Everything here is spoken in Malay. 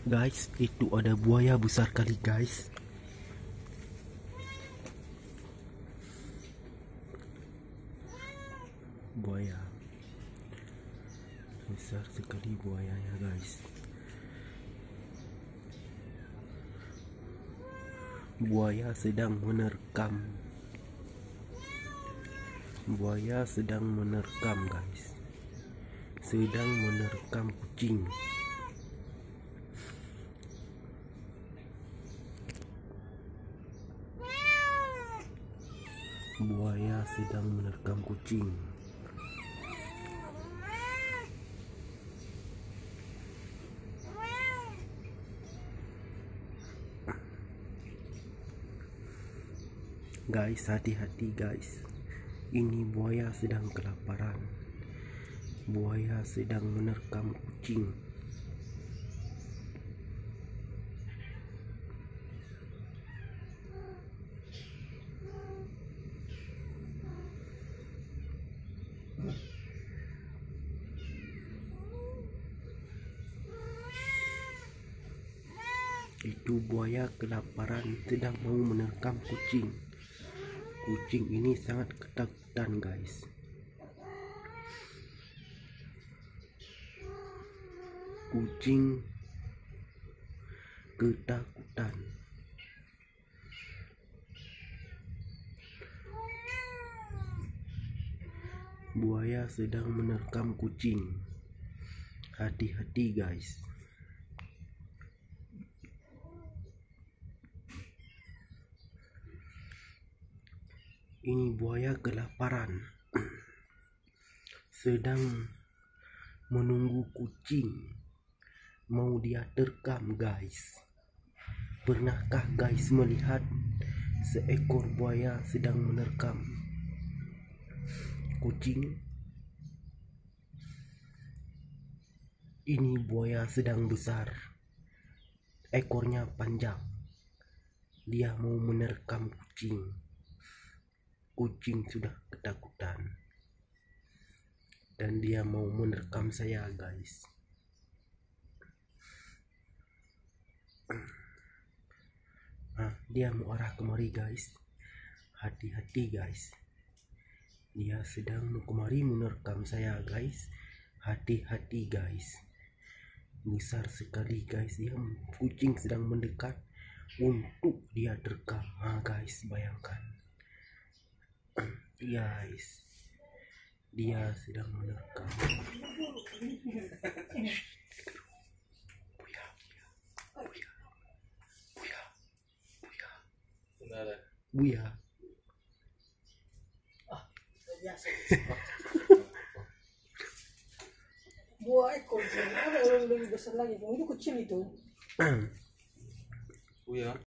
Guys, itu ada buaya besar kali guys. Buaya besar sekali buayanya guys. Buaya sedang menerkam. Buaya sedang menerkam guys. Sedang menerkam kucing. Buaya sedang menerkam kucing. Guys, hati-hati guys. Ini buaya sedang kelaparan. Buaya sedang menerkam kucing. Itu buaya kelaparan sedang mau menerkam kucing. Kucing ini sangat ketakutan guys. Kucing ketakutan. Buaya sedang menerkam kucing. Hati-hati guys. Ini buaya kelaparan. Sedang menunggu kucing. Mau dia terkam guys. Pernahkah guys melihat seekor buaya sedang menerkam kucing? Ini buaya sedang besar. Ekornya panjang. Dia mau menerkam kucing. Kucing sudah ketakutan. Dan dia mau menerkam saya guys. Dia mau arah kemari guys. Hati-hati guys. Dia sedang mau kemari menerkam saya guys. Hati-hati guys. Besar sekali guys. Dia kucing sedang mendekat untuk dia terkam. Guys, bayangkan. Guys, dia sedang menerkam. Buya. Buah ekor ada yang lebih besar lagi. Itu kecil itu. Buya.